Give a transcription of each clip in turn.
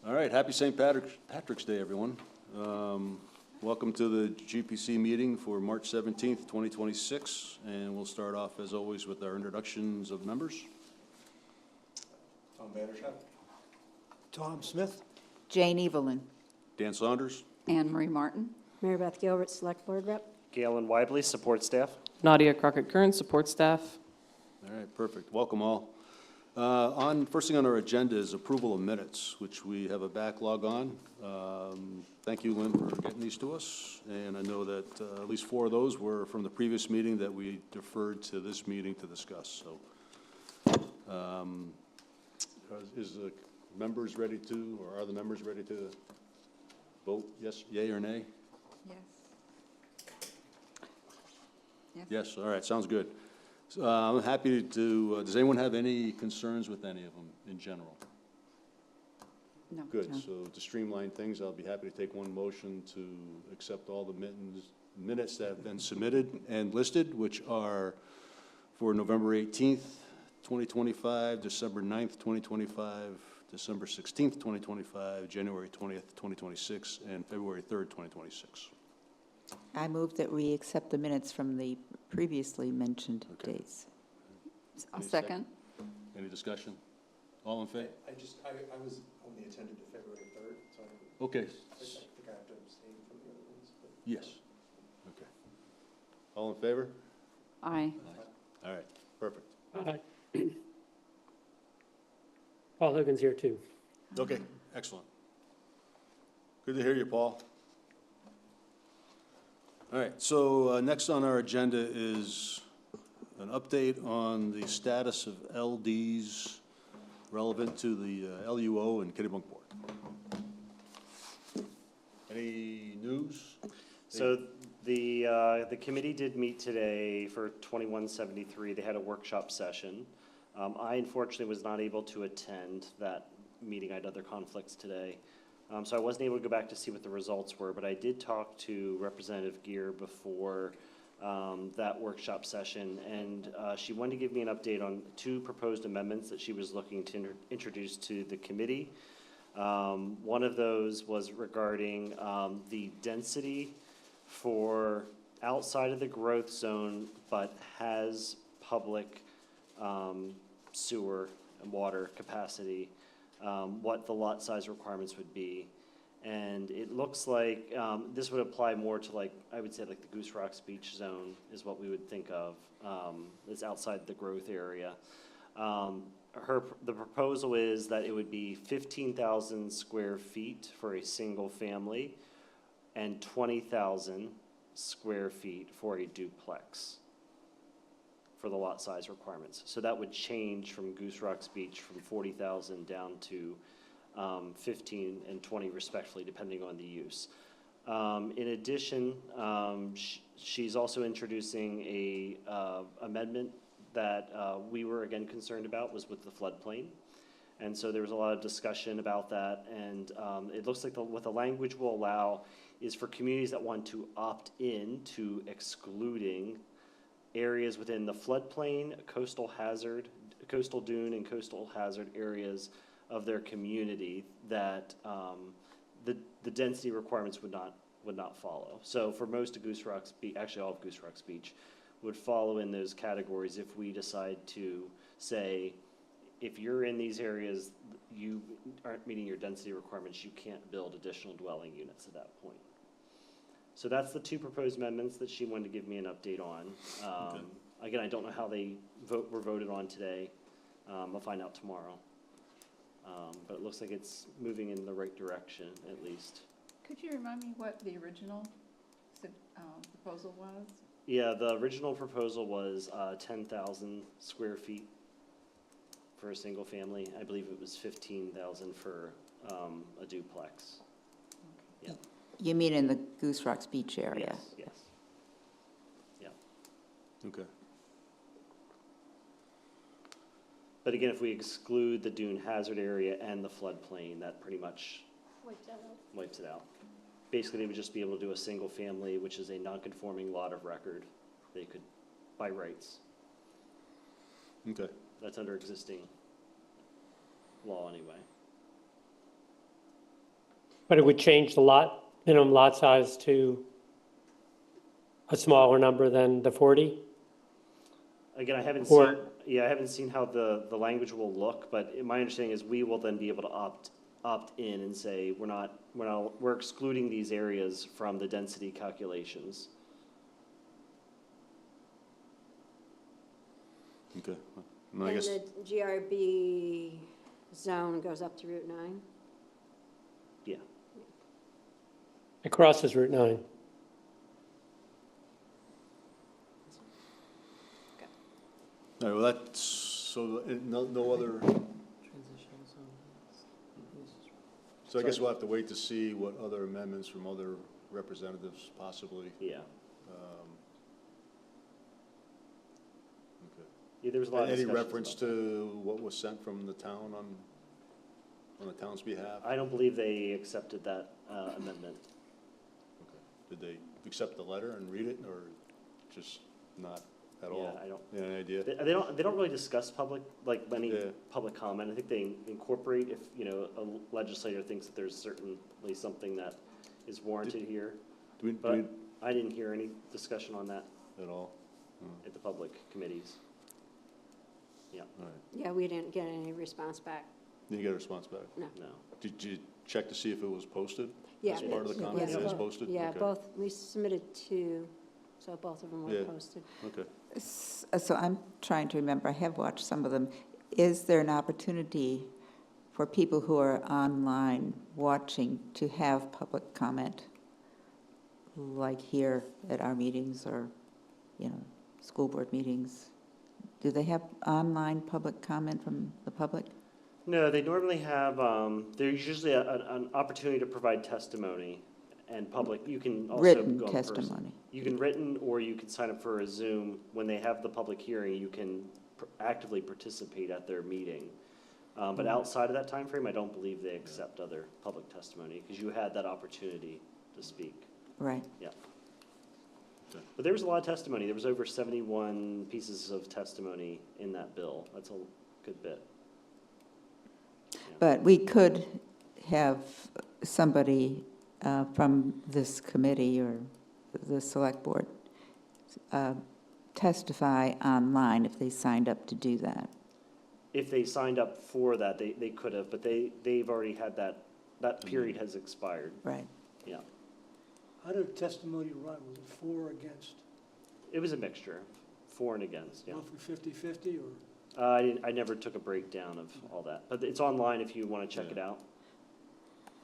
All right, happy St. Patrick's Day, everyone. Welcome to the GPC meeting for March 17th, 2026, and we'll start off, as always, with our introductions of members. Tom Vanderschaft. Tom Smith. Jane Evelyn. Dan Saunders. Anne Marie Martin. Mary Beth Gilbert, Select Board Rep. Galen Weibly, support staff. Nadia Crockett-Kern, support staff. All right, perfect. Welcome all. First thing on our agenda is approval of minutes, which we have a backlog on. Thank you, Lynn, for getting these to us. And I know that at least 4 of those were from the previous meeting that we deferred to this meeting to discuss. So, is the members ready to, or are the members ready to vote yes, yay or nay? Yes. Yes, all right, sounds good. So, I'm happy to, does anyone have any concerns with any of them in general? No. Good, No. so to streamline things, I'll be happy to take one motion to accept all the minutes that have been submitted and listed, which are for November 18th, 2025, December 9th, 2025, December 16th, 2025, January 20th, 2026, and February 3rd, 2026. I move that we accept the minutes from the previously mentioned Okay. days. Any Second. Any discussion? All in favor? I was only attended to February 3rd, so I Okay, think I have to abstain from the other ones. But yes, okay. All in favor? Aye. All right, perfect. Paul Hogan's here too. Okay, excellent. Good to hear you, Paul. All right, so next on our agenda is an update on the status of LDs relevant to the LUO in Kennebunkport. Any news? So the committee did meet today for 2173. They had a workshop session. I unfortunately was not able to attend that meeting. I had other conflicts today. So I wasn't able to go back to see what the results were, but I did talk to Representative Gear before that workshop session, and she wanted to give me an update on 2 proposed amendments that she was looking to introduce to the committee. One of those was regarding the density for outside of the growth zone, but has public sewer and water capacity, what the lot size requirements would be. And it looks like this would apply more to, like, I would say like the Goose Rocks Beach zone is what we would think of. It's outside the growth area. The proposal is that it would be 15,000 square feet for a single family and 20,000 square feet for a duplex for the lot size requirements. So that would change from Goose Rocks Beach from 40,000 down to 15 and 20 respectively, depending on the use. In addition, she's also introducing a amendment that we were again concerned about, was with the floodplain. And so there was a lot of discussion about that, and it looks like what the language will allow is for communities that want to opt in to excluding areas within the floodplain, coastal dune and coastal hazard areas of their community that the density requirements would not follow. So for most of Goose Rocks Beach, actually all of Goose Rocks Beach, would follow in those categories if we decide to say, if you're in these areas, you aren't meeting your density requirements, you can't build additional dwelling units at that point. So that's the 2 proposed amendments that she wanted to give me an update on. Okay. Again, I don't know how they were voted on today. I'll find out tomorrow. But it looks like it's moving in the right direction, at least. Could you remind me what the original proposal was? Yeah, the original proposal was 10,000 square feet for a single family. I believe it was 15,000 for a duplex. Yeah. You mean in the Goose Rocks Beach area? Yes. Yeah. Okay. But again, if we exclude the dune hazard area and the floodplain, that pretty much wipes it out. Basically, they would just be able to do a single family, which is a non-conforming lot of record. They could, by rights. Okay. That's under existing law anyway. But it would change the minimum lot size to a smaller number than the 40? Again, I haven't Or- seen, I haven't seen how the language will look, but my understanding is we will then be able to opt in and say, we're excluding these areas from the density calculations. Okay. No, I And guess, the GRB zone goes up to Route 9? Yeah. It crosses Route 9. all right, well, that's, so no other, so I guess we'll have to wait to see what other amendments from other representatives possibly. Yeah. Okay. Yeah, there was a lot of Any discussions reference about that. to what was sent from the town on the town's behalf? I don't believe they accepted that amendment. Okay. Did they accept the letter and read it, or just not at all? Yeah, I don't. You have any idea? They don't really discuss any Yeah. public comment. I think they incorporate if, a legislator thinks that there's certainly something that is warranted here. Do we, But I didn't hear any discussion on that at all? at the public committees. All right. Yeah, we didn't get any response back. Did you get a response back? No. Did you check to see if it was posted? Yeah, As part of the it- comment, yes, it is both- posted? Yeah, Okay. both, we submitted two, so both of them Yeah. were posted. Okay. So I'm trying to remember, I have watched some of them. Is there an opportunity for people who are online watching to have public comment? Like here at our meetings or, school board meetings? Do they have online public comment from the public? No, they normally have, there's usually an opportunity to provide testimony and public, you can also Written go in person. testimony? You can written, or you can sign up for a Zoom. When they have the public hearing, you can actively participate at their meeting. But outside of that time frame, I don't believe they accept other public testimony, because you had that opportunity to speak. Right. But there was a lot of testimony. There was over 71 pieces of testimony in that bill. That's a good bit. But we could have somebody from this committee or the select board testify online if they signed up to do that. If they signed up for that, they could have, but they've already had that period has expired. Right. Yeah. How did testimony run? Was it for or against? It was a mixture, for and against, yeah. Roughly 50/50 or? I never took a breakdown of all that, but it's online if you want to check it out.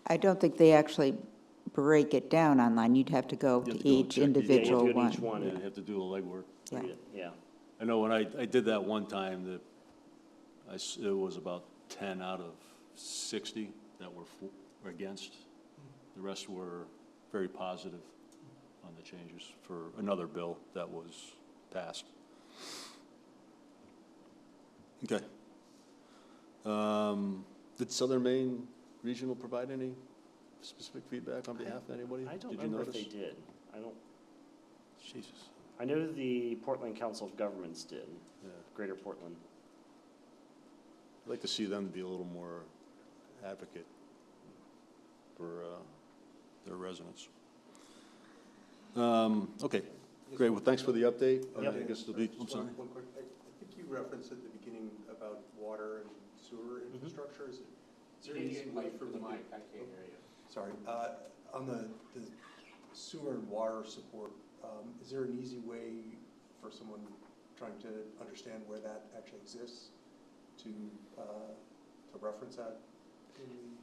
I don't think they actually break it down online. You'd have to go You have to to go each check each- individual Yeah, you have to go to each one. one. Yeah, you have to do the legwork. Yeah. Read it, yeah. I know when I did that one time, it was about 10 out of 60 that were against. The rest were very positive on the changes for another bill that was passed. Okay. Did Southern Maine Regional provide any specific feedback on behalf of anybody? I don't Did you remember if notice? they did. Jesus. I know the Portland Council of Governments did, Yeah. Greater Portland. I'd like to see them be a little more advocate for their residents. Okay, great. Well, thanks for the update. Yep. I guess it'll be, I'm Just sorry. one quick, I think you referenced at the beginning about water and sewer infrastructure. Is there an easy way for me to? Sorry, on the sewer and water support, is there an easy way for someone trying to understand where that actually exists to reference that?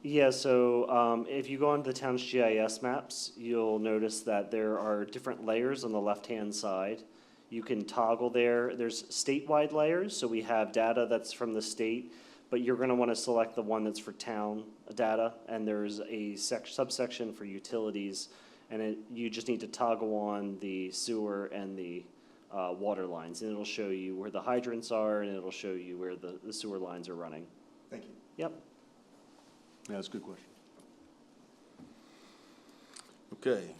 Yeah, so if you go onto the town's GIS maps, you'll notice that there are different layers on the left-hand side. You can toggle there. There's statewide layers, so we have data that's from the state, but you're going to want to select the one that's for town data, and there's a subsection for utilities, and you just need to toggle on the sewer and the water lines, and it'll show you where the hydrants are, and it'll show you where the sewer lines are running. Thank you. Yep. Yeah, that's a good question. Okay.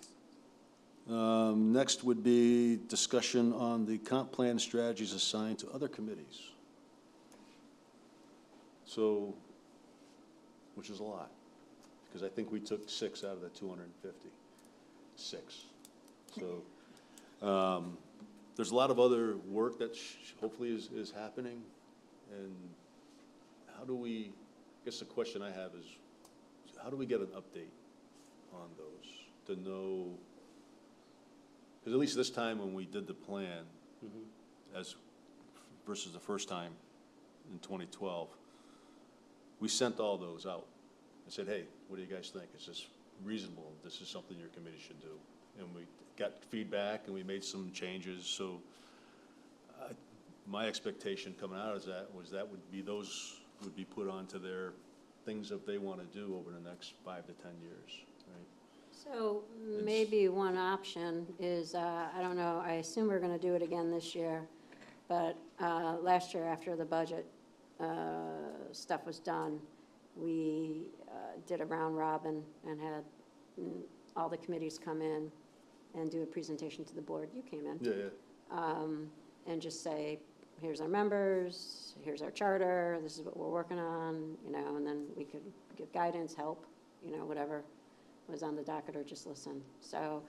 Next would be discussion on the comp plan strategies assigned to other committees. So, which is a lot. because I think we took 6 out of the 250. 6. So, there's a lot of other work that hopefully is happening, and how do we, I guess the question I have is, how do we get an update on those, to know, because at least this time when we did the plan, as versus the first time in 2012, we sent all those out and said, hey, what do you guys think? Is this reasonable? This is something your committee should do. And we got feedback and we made some changes. So my expectation coming out of that was that would be, those would be put onto their things that they want to do over the next 5 to 10 years, right? So maybe one option is, I don't know, I assume we're gonna do it again this year, but last year after the budget stuff was done, we did a round robin and had all the committees come in and do a presentation to the board. You came in. Yeah. And just say, here's our members, here's our charter, this is what we're working on, you know, and then we could give guidance, help, you know, whatever was on the docket, or just listen. So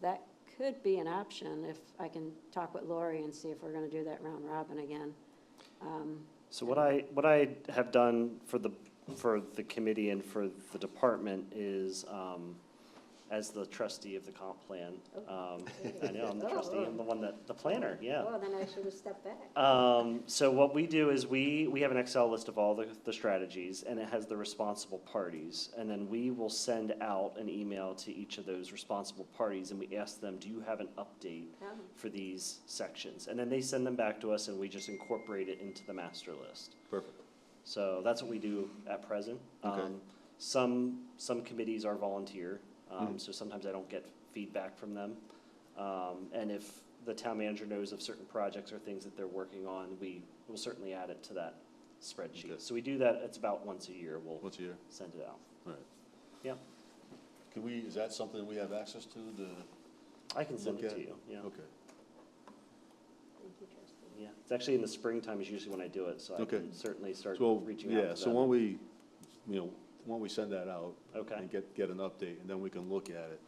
that could be an option if I can talk with Lori and see if we're gonna do that round robin again. So what I have done for the committee and for the department is, as the trustee of the comp plan, I know I'm the trustee, I'm the one the planner, yeah. Oh, then I should have stepped back. So what we do is we have an Excel list of all the strategies, and it has the responsible parties. And then we will send out an email to each of those responsible parties, and we ask them, do you have an update for these sections? And then they send them back to us, and we just incorporate it into the master list. Perfect. So that's what we do at present. Okay. Some committees are volunteer, so sometimes I don't get feedback from them. And if the town manager knows of certain projects or things that they're working on, we will certainly add it to that spreadsheet. Okay. So we do that, it's about once a year, we'll Once a year? send it out. All right. Yeah, Can we, is that something we have access to, I can send look it at? to you, yeah. Okay. Thank you, trustee. Yeah, it's actually in the springtime is usually when I do it, so I Okay. can certainly start So, reaching out to them. yeah, so when we, when we send that out. Okay. And get an update, and then we can look at it.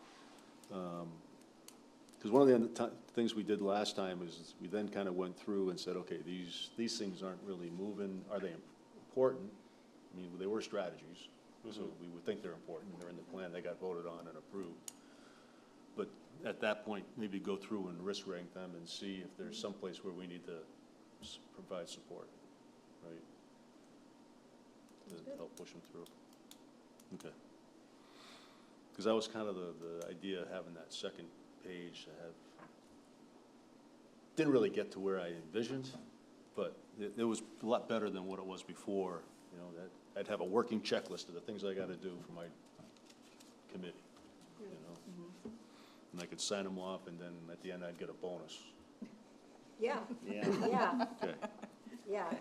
Because one of the things we did last time is we then kind of went through and said, okay, these things aren't really moving. Are they important? I mean, they were strategies, so we would think they're important. They're in the plan, they got voted on and approved. But at that point, maybe go through and risk rank them and see if there's some place where we need to provide support, right? To help push them through. Okay. Because that was kind of the idea, having that second page to have, didn't really get to where I envisioned, but it was a lot better than what it was before, that I'd have a working checklist of the things I gotta do for my committee, And I could sign them off, and then at the end, I'd get a bonus. Yeah, Yeah. yeah, Okay. yeah.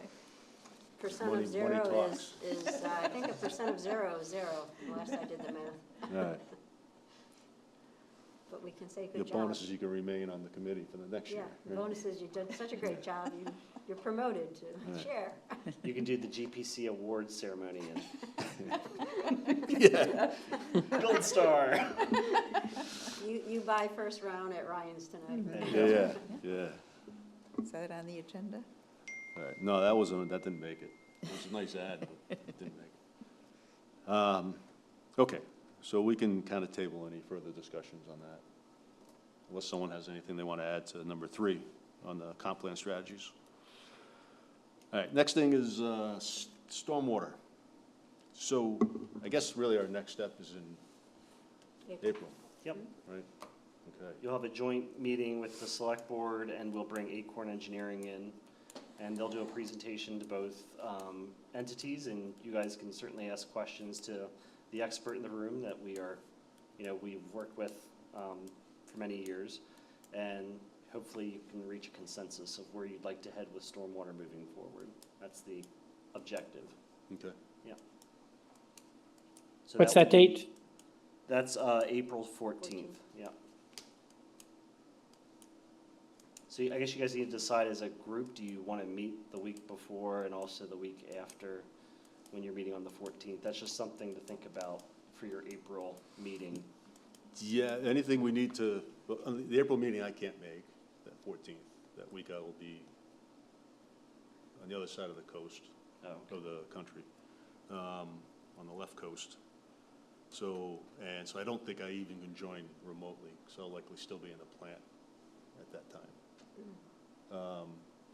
Percent Money of zero talks. is, I think a percent of zero is 0, unless I did the math. All right. But we can say Your good job. bonus is you can remain on the committee for the next Yeah, year. the right? bonus is you did such a great job, you're promoted to Right. chair. You can do the GPC awards ceremony Yeah. and Gold Star. You buy first round at Ryan's tonight. Yeah. Is that on the agenda? All right, no, that didn't make it. It was a nice ad, but it didn't make it. Okay, so we can kind of table any further discussions on that, unless someone has anything they want to add to number 3 on the comp plan strategies. All right, next thing is stormwater. So I guess really our next step is in April, Yep. right? Okay. You'll have a joint meeting with the select board, and we'll bring Acorn Engineering in, and they'll do a presentation to both entities, and you guys can certainly ask questions to the expert in the room that we've worked with for many years, and hopefully you can reach a consensus of where you'd like to head with stormwater moving forward. That's the objective. Okay. Yeah. So What's would that be- date? That's April 14th, yeah. So I guess you guys need to decide as a group, do you want to meet the week before and also the week after when you're meeting on the 14th? That's just something to think about for your April meeting. Yeah, anything we need to, well, the April meeting I can't make, that 14th. That week I will be on the other side of the coast, Oh, of the country, on the left coast. So I don't think I even can join remotely, so I'll likely still be in the plant at that time.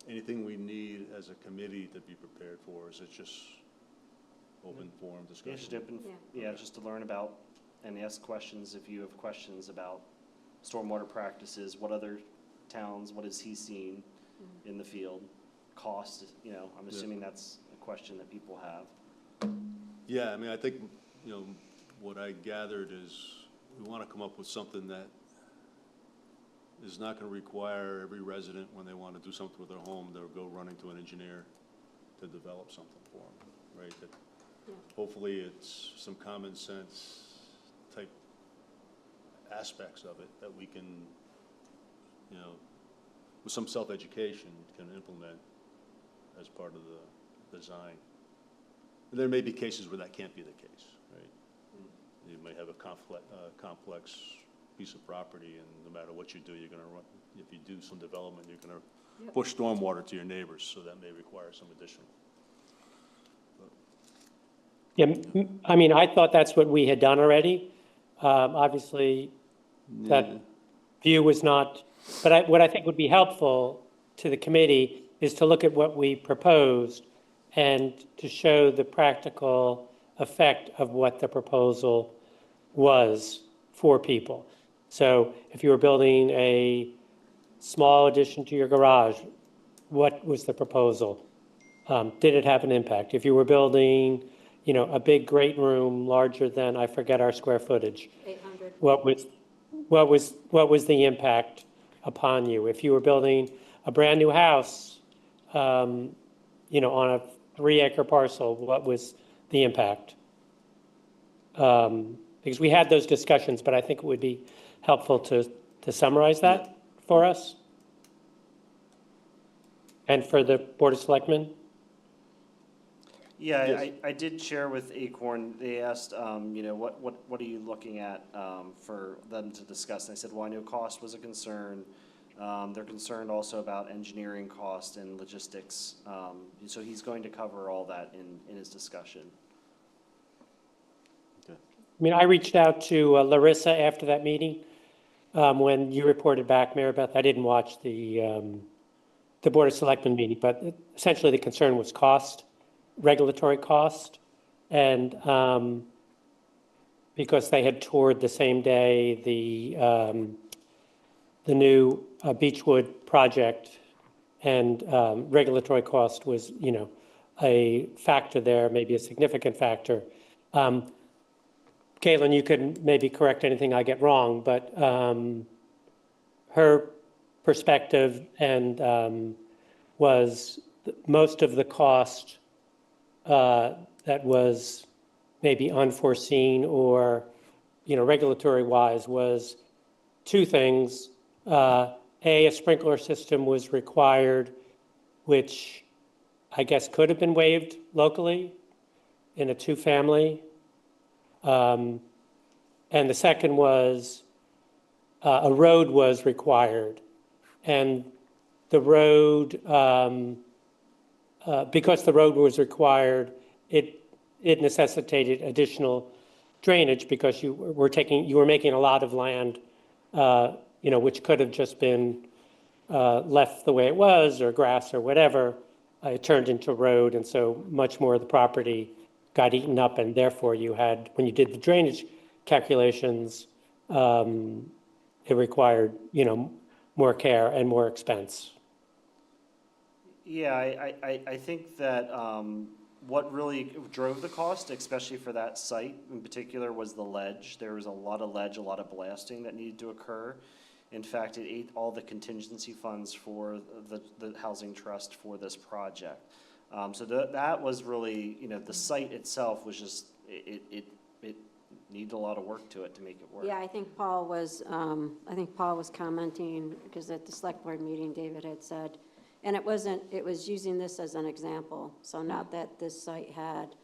Anything we need as a committee to be prepared for, is it just open forum yeah, discussion? just open, Yeah. yeah, just to learn about and ask questions if you have questions about stormwater practices, what other towns, what has he seen in the field? Cost, you know, I'm assuming that's a question that people have. Yeah, I mean, I think, you know, what I gathered is we want to come up with something that is not going to require every resident, when they want to do something with their home, they'll go running to an engineer to develop something for them, right? That Yeah. hopefully it's some common sense type aspects of it that we can, you know, with some self-education, can implement as part of the design. And there may be cases where that can't be the case, right? You may have a complex piece of property, and no matter what you do, you're gonna run, if you do some development, you're gonna push stormwater to your neighbors, so that may require some additional. Yeah, I mean, I thought that's what we had done already. Obviously, that view was not, but what I think would be helpful to the committee is to look at what we proposed and to show the practical effect of what the proposal was for people. So if you were building a small addition to your garage, what was the proposal? Did it have an impact? If you were building, you know, a big great room larger than, I forget our square footage, 800. what was the impact upon you? If you were building a brand new house, you know, on a 3-acre parcel, what was the impact? Because we had those discussions, but I think it would be helpful to summarize that for us and for the Board of Selectmen. Yeah, Yes. I did share with Acorn, they asked, you know, what are you looking at for them to discuss? And I said, well, I know cost was a concern. They're concerned also about engineering cost and logistics. So he's going to cover all that in his discussion. I mean, I reached out to Larissa after that meeting, when you reported back, Mary Beth. I didn't watch the Board of Selectmen meeting, but essentially the concern was cost, regulatory cost, and because they had toured the same day the new Beechwood project, and regulatory cost was, you know, a factor there, maybe a significant factor. Caitlin, you could maybe correct anything I get wrong, but her perspective and was most of the cost that was maybe unforeseen or, you know, regulatory-wise was two things. A sprinkler system was required, which I guess could have been waived locally in a two-family. And the second was a road was required. And the road, because the road was required, it necessitated additional drainage because you were making a lot of land, you know, which could have just been left the way it was, or grass or whatever. It turned into road, and so much more of the property got eaten up, and therefore you had, when you did the drainage calculations, it required, you know, more care and more expense. Yeah, I think that what really drove the cost, especially for that site in particular, was the ledge. There was a lot of ledge, a lot of blasting that needed to occur. In fact, it ate all the contingency funds for the housing trust for this project. So that was really, you know, the site itself was just, it needed a lot of work to it to make it work. Yeah, I think Paul was commenting, because at the select board meeting, David had said, and it was using this as an example, so not that this site had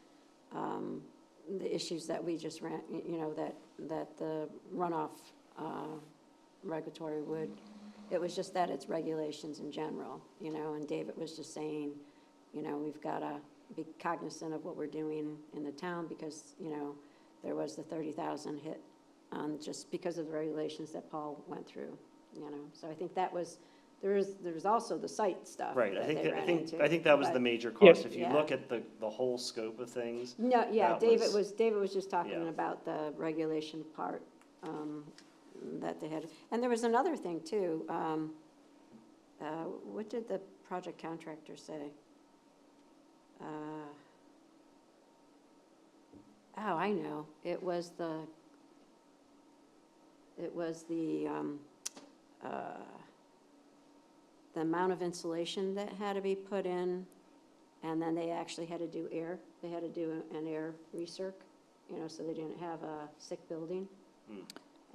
the issues that we just ran, that the runoff regulatory would, it was just that it's regulations in general, and David was just saying, we've got to be cognizant of what we're doing in the town because, there was the 30,000 hit just because of the regulations that Paul went through, So I think that was, there was also the site stuff Right, that they ran into, I think that was the but- major cost. If you Yeah. look at the whole scope of things, No, yeah, that David was- was just talking yeah. about the regulation part that they had. And there was another thing too. What did the project contractor say? Oh, I know. It was the amount of insulation that had to be put in, and then they actually had to do air. They had to do an air recirc, so they didn't have a sick building.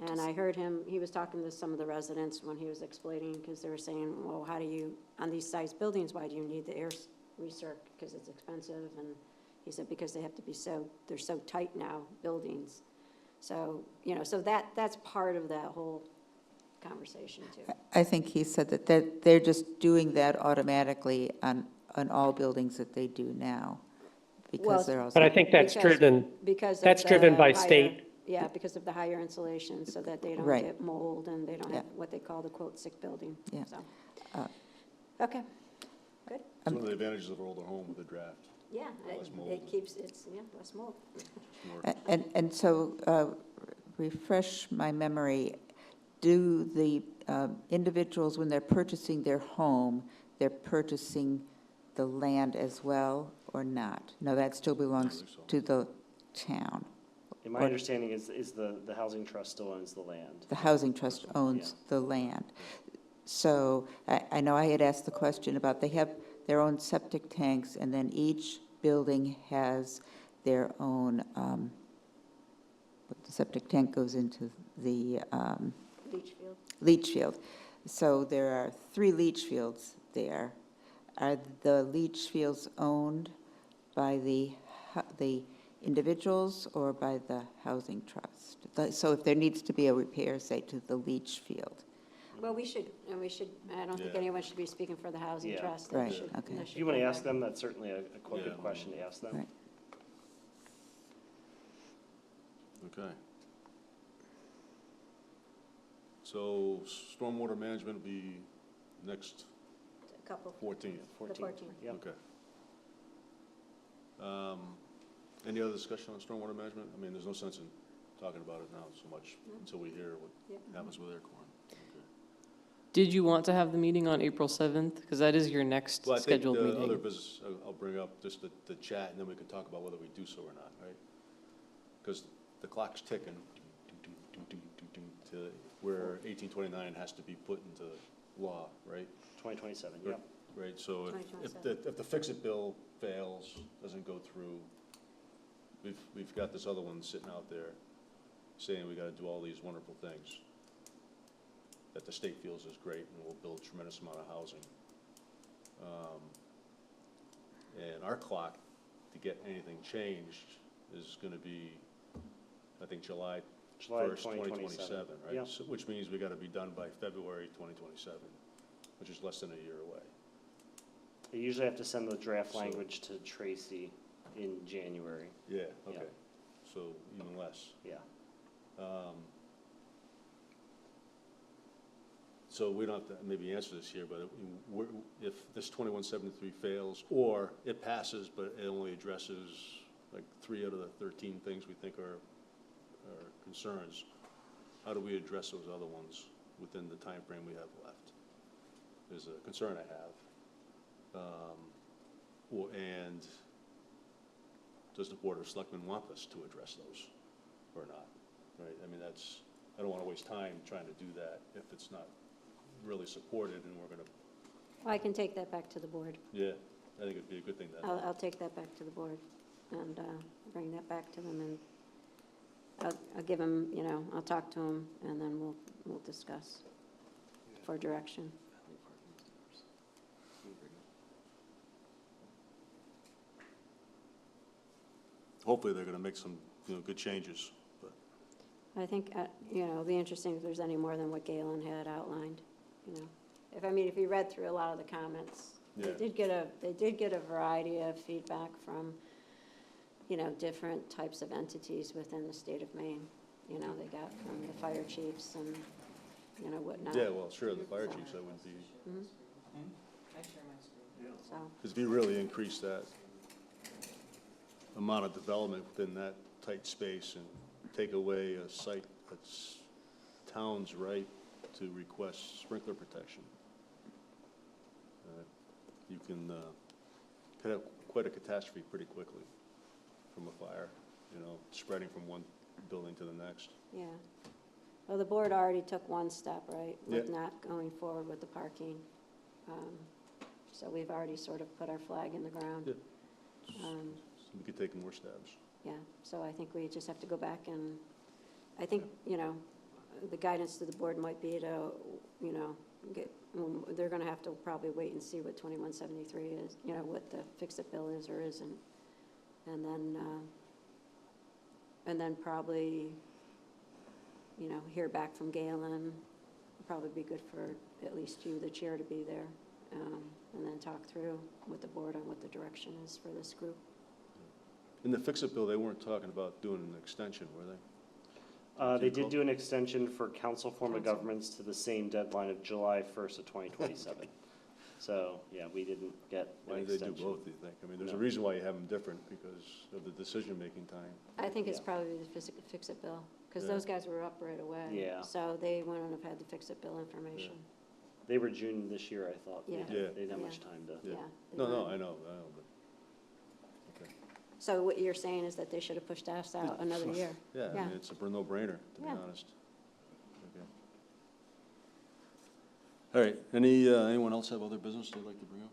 And I heard him, he was talking to some of the residents when he was explaining, because they were saying, well, how do you, on these size buildings, why do you need the air recirc? Because it's expensive, and he said, because they have to be they're so tight now, buildings. So, so that's part of that whole conversation too. I think he said that they're just doing that automatically on all buildings that they do now, Well, because they're also. But I think that's driven, Because of that's driven the by higher- state. Yeah, because of the higher insulation, so that they don't Right. get mold and they don't have Yeah. what they call the quote sick building. Yeah. So, Uh, okay, It's one of the advantages of an older home with a draft. yeah, Less mold. it keeps, less mold. More- And so, refresh my memory, do the individuals, when they're purchasing their home, they're purchasing the land as well, or not? No, that still belongs believe so. to the town. And my understanding is the housing trust still owns the land. The housing trust owns the land. So I know I had asked the question about, they have their own septic tanks, and then each building has their own, the septic tank goes into the Leach field. leach field. So there are 3 leach fields there. Are the leach fields owned by the individuals or by the housing trust? So if there needs to be a repair, say, to the leach field. Well, we should, I don't think Yeah. anyone should be speaking for the housing Yeah. trust. They Right, should- okay. they If should you want to go ask there. them, that's certainly a quite good Yeah. question to ask them. Right. Okay. So stormwater management will be next A couple, 14th. the 14th. Yeah. Okay. Any other discussion on stormwater management? I mean, there's no sense in talking about it now so much until we hear what Yeah. happens with Aircorn. Okay. Did you want to have the meeting on April 7th? Because that is your next Well, I think scheduled the meeting. other business, I'll bring up just the chat, and then we can talk about whether we do so or not, right? Because the clock's ticking, to where 1829 has to be put into law, right? 2027, Or- yep. Right, so if 2027. the fix-it bill fails, doesn't go through, we've got this other one sitting out there saying we gotta do all these wonderful things that the state feels is great and will build a tremendous amount of housing. And our clock to get anything changed is gonna be, I think, July July 1st, 2027, right? Yeah. So- Which means we gotta be done by February 2027, which is less than a year away. They usually have to send the draft So- language to Tracy in January. Yeah, Yeah. okay, so even less. Yeah. So we don't have to maybe answer this here, but if this 2173 fails, or it passes, but it only addresses like 3 out of the 13 things we think are concerns, how do we address those other ones within the time frame we have left? Is a concern I have. And does the Board of Selectmen want us to address those or not, right? I mean, I don't want to waste time trying to do that if it's not really supported and we're going to, Well, I can take that back to the board. yeah, I think it'd be a good thing to have. I'll take that back to the board and bring that back to them, and I'll give them, I'll talk to them, and then we'll discuss for direction. hopefully they're gonna make some, good changes, but. I think, it'll be interesting if there's any more than what Galen had outlined, If you read through a lot of the comments, Yeah. they did get a variety of feedback from, different types of entities within the state of Maine. They got from the fire chiefs and, whatnot. Yeah, well, sure, the fire chiefs, that would be, So, because if you really increase that amount of development within that tight space and take away a site that's town's right to request sprinkler protection, you can, could have quite a catastrophe pretty quickly from a fire, spreading from one building to the next. yeah. Well, the board already took one step, right? With Yeah. not going forward with the parking. So we've already sort of put our flag in the ground. Yeah. Um, So we could take more stabs. Yeah, so I think we just have to go back and, I think, the guidance to the board might be to, they're gonna have to probably wait and see what 2173 is, what the fix-it bill is or isn't. And then probably, hear back from Galen. Probably be good for at least you, the chair, to be there. And then talk through with the board on what the direction is for this group. In the fix-it bill, they weren't talking about doing an extension, were they? They did do an extension for council form of Council. governments to the same deadline of July 1st of 2027. So, yeah, we didn't get Why an did they do extension. both, do you think? I mean, there's a No. reason why you have them different, because of the decision-making time. I think it's Yeah. probably the fix-it bill, because Yeah. those guys were up right away. Yeah. So they wouldn't have had the fix-it bill information. They were June this year, I thought. They Yeah. had- Yeah. They didn't have much Yeah. time to. Yeah. Yeah. they No, weren't. I know, but, okay. So what you're saying is that they should have pushed us out another year? Yeah, I Yeah. mean, it's a no-brainer, to be Yeah. honest. Okay. All right, anyone else have other business they'd like to bring up?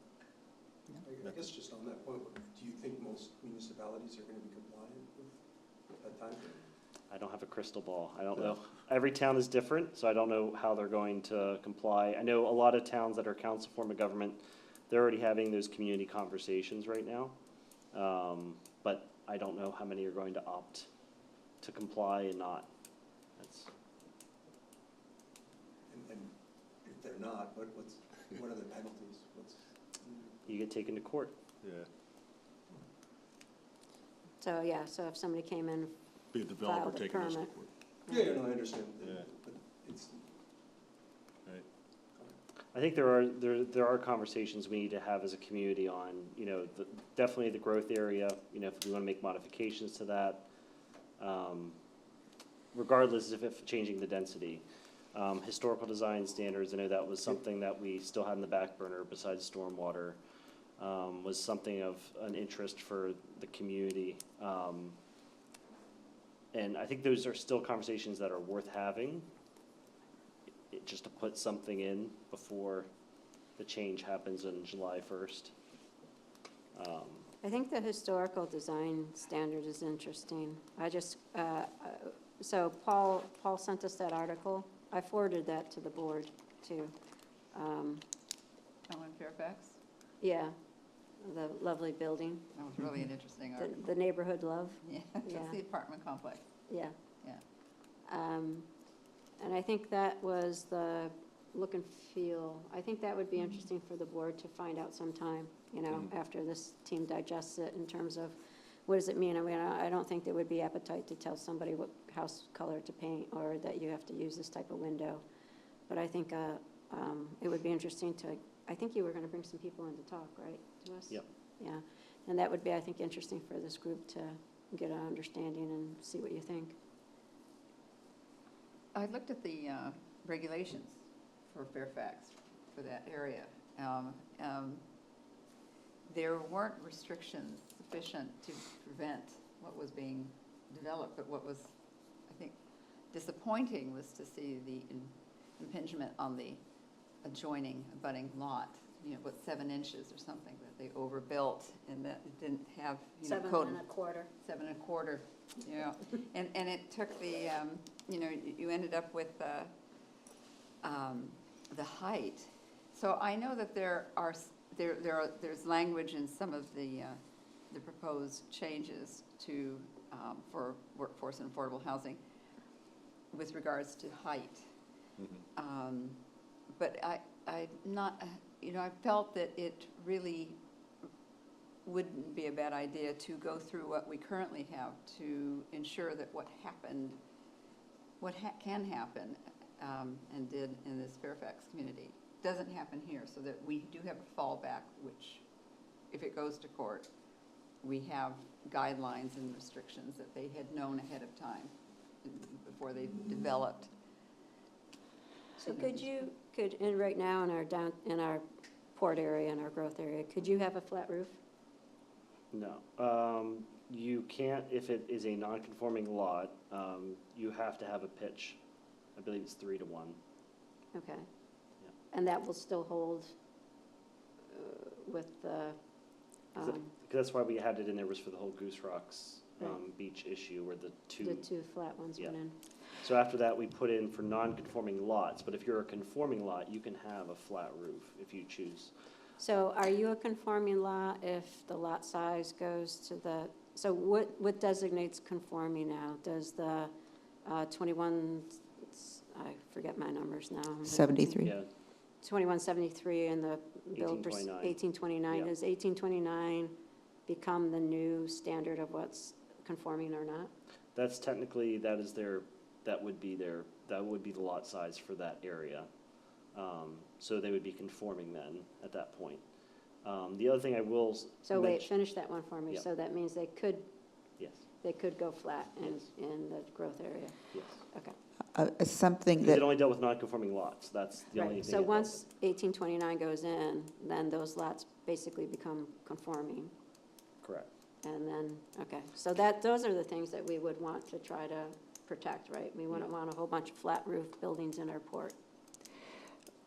I guess just on that point, do you think most municipalities are gonna be compliant with that time frame? I don't have a crystal ball. I don't know. Every town is different, so I don't know how they're going to comply. I know a lot of towns that are council form of government, they're already having those community conversations right now. But I don't know how many are going to opt to comply and not. That's, And if they're not, what are the penalties? you get taken to court. Yeah, So, yeah, so if somebody came in, be a developer Filed a taking this to permit. court. Yeah, no, I understand, Yeah. but it's, Right. I think there are conversations we need to have as a community on, definitely the growth area, if we want to make modifications to that, regardless if changing the density. Historical design standards, I know that was something that we still had in the back burner besides stormwater, was something of an interest for the community. And I think those are still conversations that are worth having, just to put something in before the change happens on July 1st. I think the historical design standard is interesting. So Paul sent us that article. I forwarded that to the board, too. Oh, in Fairfax? Yeah, the lovely building, That was really an interesting article. the neighborhood love, Yeah, Yeah. just the apartment complex. yeah. Yeah. And I think that was the look and feel. I think that would be interesting for the board to find out sometime, after this team digests it in terms of what does it mean? I mean, I don't think there would be appetite to tell somebody what house color to paint or that you have to use this type of window. But I think it would be interesting I think you were going to bring some people in to talk, right, to us? Yep. Yeah, and that would be, I think, interesting for this group to get an understanding and see what you think. I looked at the regulations for Fairfax, for that area. There weren't restrictions sufficient to prevent what was being developed, but what was, I think, disappointing was to see the impingement on the adjoining abutting lot, 7 inches or something that they overbuilt, and that it didn't have, Seven code. and a quarter. 7 1/4, and it took the, you ended up with the height. So I know that there's language in some of the the proposed changes to, for workforce and affordable housing with regards to height. But I not, I felt that it really wouldn't be a bad idea to go through what we currently have to ensure that what happened, can happen, and did in this Fairfax community, doesn't happen here, so that we do have a fallback, which, if it goes to court, we have guidelines and restrictions that they had known ahead of time before they developed. So and right now in our port area, in our growth area, could you have a flat roof? No. You can't, if it is a non-conforming lot, you have to have a pitch. I believe it's 3 to 1. Okay. And that will still hold with the, Because that's why we had it in there, was for the whole Goose Rocks Right. beach issue, where the the two flat ones went Yeah. in. So after that, we put in for non-conforming lots, but if you're a conforming lot, you can have a flat roof if you choose. So are you a conforming lot if the lot size goes to the, so what designates conforming now? Does the 21, I forget my numbers now. 73. Yeah, 2173 and the bill. 1829. 1829. Yeah. Does 1829 become the new standard of what's conforming or not? that's technically, that would be the lot size for that area. So they would be conforming then, at that point. The other thing I will So wait, mention- finish that one for me. Yeah. So that means they could Yes, go flat Yes. in the growth area? yes. Okay. Something Because it that, only dealt with non-conforming lots, that's the only Right. thing. So it dealt once with. 1829 goes in, then those lots basically become conforming. Correct. And then, okay, so those are the things that we would want to try to protect, right? We wouldn't want a whole bunch of flat roof buildings in our port.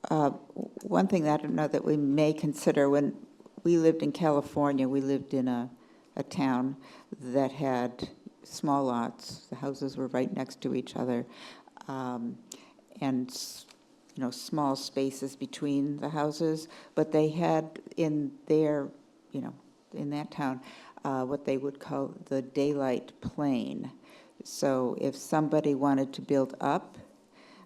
one thing that I don't know that we may consider, when we lived in California, we lived in a town that had small lots. The houses were right next to each other. And, small spaces between the houses. But they had in their, in that town, what they would call the daylight plane. So if somebody wanted to build up,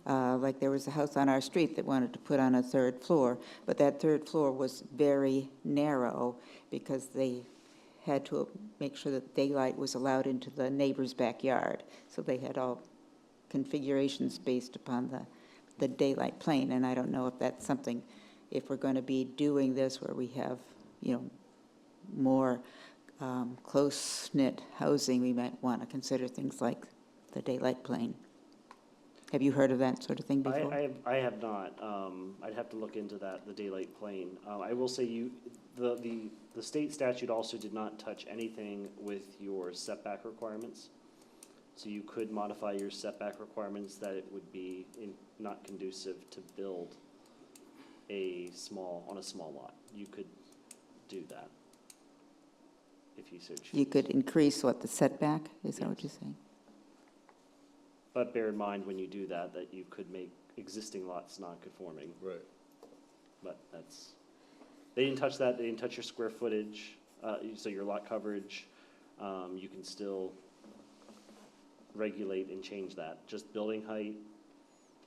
like there was a house on our street that wanted to put on a third floor, but that third floor was very narrow because they had to make sure that daylight was allowed into the neighbor's backyard. So they had all configurations based upon the daylight plane. And I don't know if that's something, if we're going to be doing this where we have, more close-knit housing, we might want to consider things like the daylight plane. Have you heard of that sort of thing before? I have not. I'd have to look into that, the daylight plane. I will say the state statute also did not touch anything with your setback requirements. So you could modify your setback requirements that it would be not conducive to build on a small lot. You could do that if you so choose. You could increase what, the setback? Is that what you're saying? But bear in mind when you do that, that you could make existing lots non-conforming. Right. But they didn't touch that, they didn't touch your square footage, so your lot coverage. You can still regulate and change that, just building height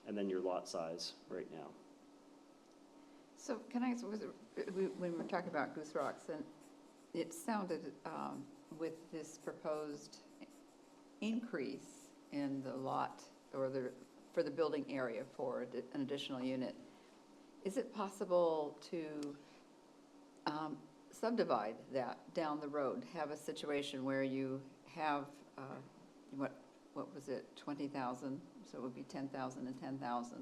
and then your lot size right now. So can I ask, when we're talking about Goose Rocks, and it sounded with this proposed increase in the lot or for the building area for an additional unit, is it possible to subdivide that down the road, have a situation where you have, what was it, 20,000, so it would be 10,000 and 10,000,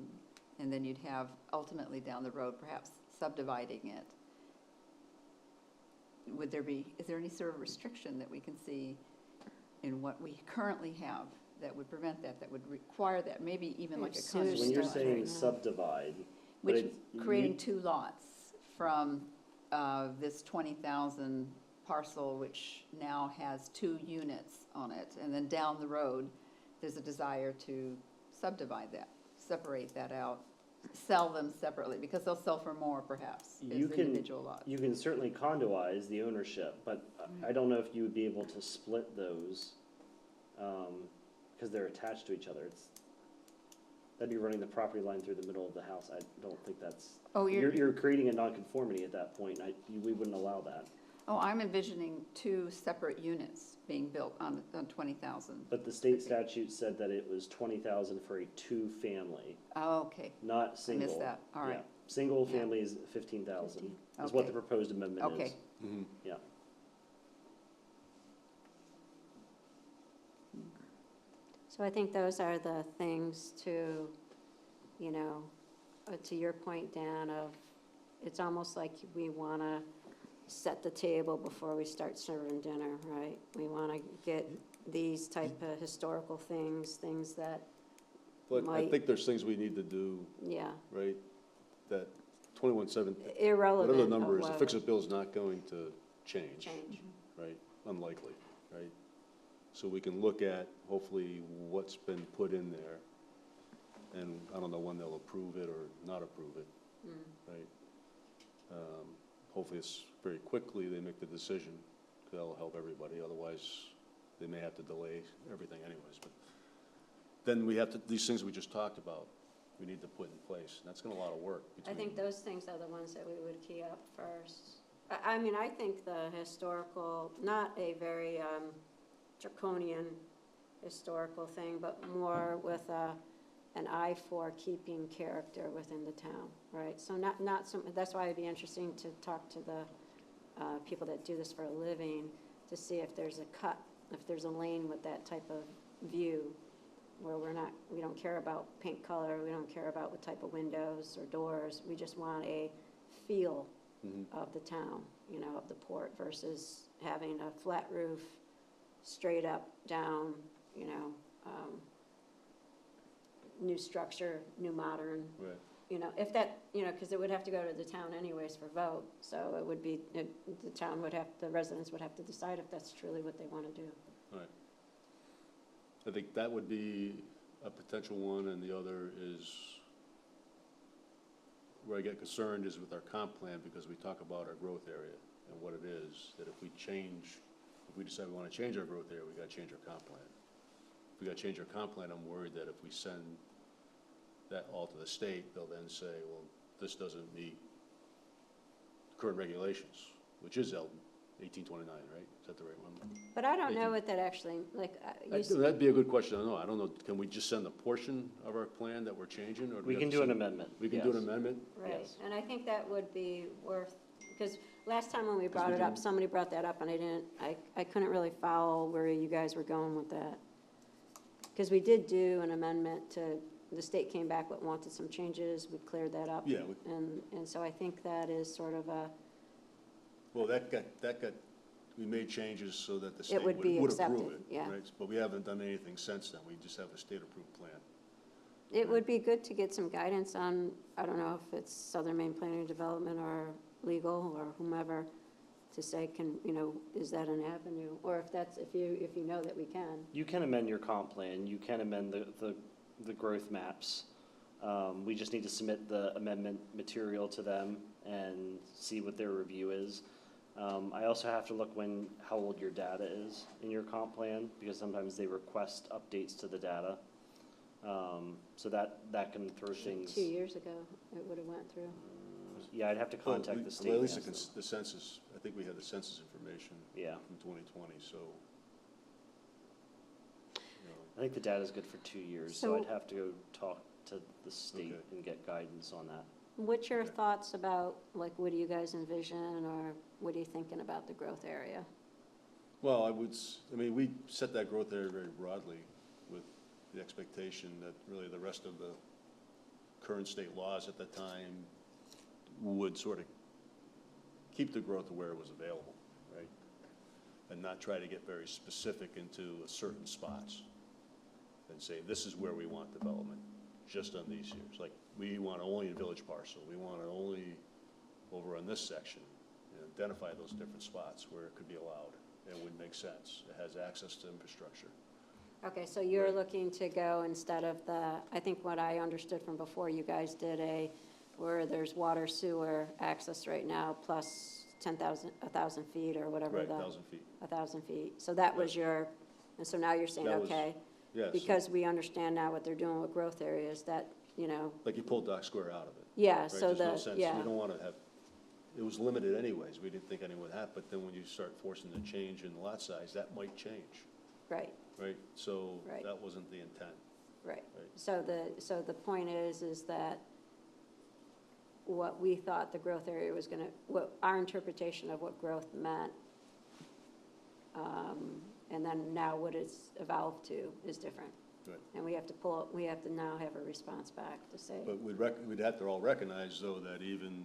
and then you'd have ultimately down the road perhaps subdividing it? Is there any sort of restriction that we can see in what we currently have that would prevent that would require that, maybe even like a Sewage When condominium? you're stuff saying right now. subdivide, but Which, it- creating you- two lots from this 20,000 parcel, which now has 2 units on it, and then down the road, there's a desire to subdivide that, separate that out, sell them separately, because they'll sell for more perhaps as You can- individual lots. You can certainly condoize the ownership, but I don't know if you would be able to split those, because they're attached to each other. That'd be running the property line through the middle of the house. I don't think that's, Oh, you're creating a nonconformity at that point. We wouldn't allow that. oh, I'm envisioning two separate units being built on 20,000. But the state statute said that it was 20,000 for a two-family, Oh, okay, not I single. missed that, all Yeah. right. Single Yeah. family is 15,000, is what Okay. the proposed amendment is. Okay. Mhm. Yeah. So I think those are the things to, to your point, Dan, of, it's almost like we want to set the table before we start serving dinner, right? We want to get these type of historical things that, But I Might- think there's things we need to do, yeah, right? That 21.7, irrelevant whatever the of number is, the whether- fix-it bill is not going to change, change. right? Unlikely, right? So we can look at, hopefully, what's been put in there. And I don't know when they'll approve it or not approve it, right? Hopefully it's very quickly they make the decision, 'cause that'll help everybody. Otherwise, they may have to delay everything anyways. But then we have to, these things we just talked about, we need to put in place. And that's gonna a lot of work. I think those things are the ones that we would key up first. I mean, I think the historical, not a very draconian historical thing, but more with an eye for keeping character within the town, right? So not some, that's why it'd be interesting to talk to the people that do this for a living, to see if there's a cut, if there's a lane with that type of view, where we don't care about paint color, we don't care about what type of windows or doors, we just want a feel of the town, of the port, versus having a flat roof, straight up, down, new structure, new modern, Right. if that, because it would have to go to the town anyways for vote, so it would be, the residents would have to decide if that's truly what they want to do. Right. I think that would be a potential one, and the other is, where I get concerned is with our comp plan, because we talk about our growth area and what it is, that if we decide we want to change our growth area, we got to change our comp plan. If we got to change our comp plan, I'm worried that if we send that all to the state, they'll then say, well, this doesn't meet current regulations, which is Elton, 1829, right? Is that the right one? But I don't know what that actually, That'd be a good question. I don't know. Can we just send a portion of our plan that we're changing, or do We have can to do an send- amendment. We can do an yes. amendment? right, Yes. and I think that would be worth, because last time when we 'Cause brought we it up, didn't- somebody brought that up, and I couldn't really follow where you guys were going with that. Because we did do an amendment the state came back but wanted some changes, we cleared that up. Yeah, And so I think that is sort of a, well, that got, we made changes so that the state would be would approve accepted, it, yeah. right? But we haven't done anything since then. We just have a state-approved plan. it would be good to get some guidance on, I don't know if it's Southern Maine Planning and Development or legal or whomever, to say, is that an avenue? Or if you know that we can. You can amend your comp plan, you can amend the growth maps. We just need to submit the amendment material to them and see what their review is. I also have to look how old your data is in your comp plan, because sometimes they request updates to the data. So that can throw things. 2 years ago, it would have went through. Yeah, I'd have to contact the Well, state. at least and ask them. the census, I think we had the census information Yeah, from 2020, so. I think the data's good for 2 years, so So- I'd have to go talk to the state Okay. and get guidance on that. What's your Okay. thoughts about, what do you guys envision, or what are you thinking about the growth area? Well, we set that growth area very broadly with the expectation that really the rest of the current state laws at the time would sort of keep the growth where it was available, right? And not try to get very specific into certain spots and say, this is where we want development, just on these years. Like, we want only in Village Parcel, we want it only over on this section, and identify those different spots where it could be allowed. And it would make sense. It has access to infrastructure. Okay, so you're Right. looking to go instead of I think what I understood from before, you guys did where there's water sewer access right now, plus 1,000 feet or whatever Right, the. 1,000 feet. 1,000 feet. So that was your, and so now you're saying, That was- okay, Yes. because we understand now what they're doing with growth areas, that, you know, Like you pulled Dock Square out of it. yeah, Right, so there's no the, sense, yeah, we don't want to have, it was limited anyways, we didn't think anyone would have, but then when you start forcing the change in lot size, that might change, right, right? So Right. that wasn't the intent. right. Right. So the point is that what we thought the growth area was gonna, what our interpretation of what growth meant, and then now what it's evolved to is different. Right. And we have to now have a response back to say, But we'd have to all recognize, though, that even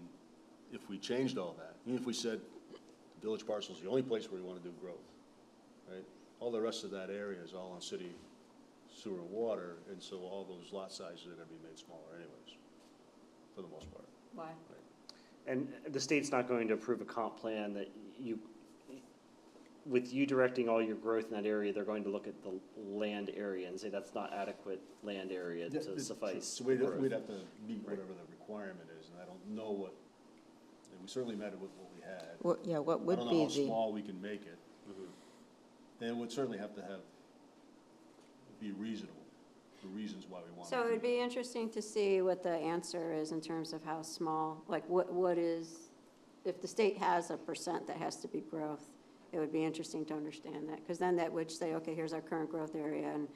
if we changed all that, even if we said the village parcel is the only place where we want to do growth, right? All the rest of that area is all on city sewer and water, and so all those lot sizes are gonna be made smaller anyways, for the most part. why? And the state's not going to approve a comp plan that you, with you directing all your growth in that area, they're going to look at the land area and say that's not adequate land area Yeah, to suffice. So we'd growth. have to meet Right. whatever the requirement is, and I don't know what, and we certainly met it with what we had. What, yeah, what I would don't be know how the, small we can make it. And it would certainly have to be reasonable, the reasons why we want to So do it'd that. be interesting to see what the answer is in terms of how small, like what is, if the state has a percent that has to be growth, it would be interesting to understand that, because then that would say, okay, here's our current growth area, and,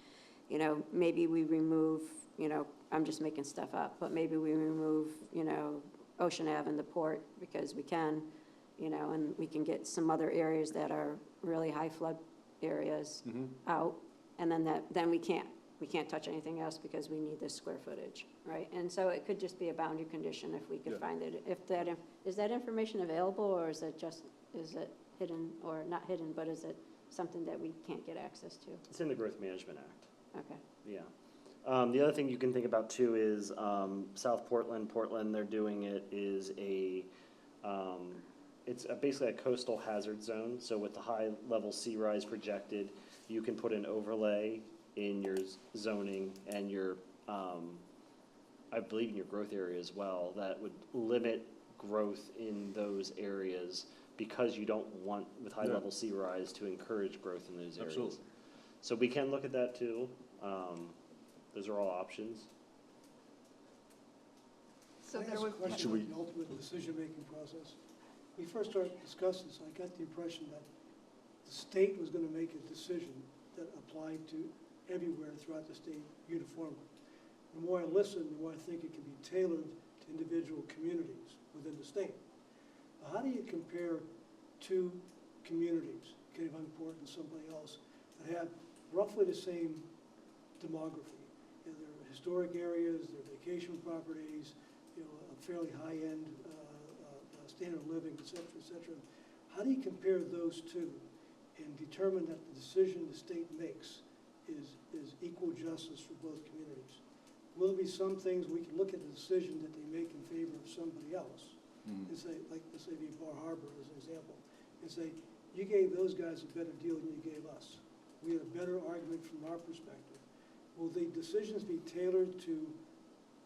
you know, maybe we remove, you know, I'm just making stuff up, but maybe we remove, you know, Ocean Ave and the port, because we can, you know, and we can get some other areas that are really high flood areas Mhm. out, and then we can't touch anything else because we need this square footage, right? And so it could just be a boundary condition if we could Yeah. find it. Is that information available, or is it hidden, or not hidden, but is it something that we can't get access to? It's in the Growth Management Act, Okay. yeah. The other thing you can think about too is South Portland, they're doing it is it's basically a coastal hazard zone. So with the high level sea rise projected, you can put an overlay in your zoning and your, I believe in your growth area as well, that would limit growth in those areas because you don't want, with high level sea rise, to encourage growth in those areas. Absolutely. So we can look at that too. Those are all options. So Can I there ask a was, question Should we- about the ultimate decision-making process? We first started discussing this, I got the impression that the state was gonna make a decision that applied to everywhere throughout the state uniformly. The more I listen, the more I think it can be tailored to individual communities within the state. Now, how do you compare two communities, Kennebunkport and somebody else, that have roughly the same demography? You know, they're historic areas, they're vacation properties, you know, a fairly high-end standard of living, et cetera, et cetera. How do you compare those two and determine that the decision the state makes is equal justice for both communities? Will there be some things we can look at the decision that they make in favor of somebody else Mhm. and say, like, let's say Bar Harbor as an example, and say, you gave those guys a better deal than you gave us. We had a better argument from our perspective. Will the decisions be tailored to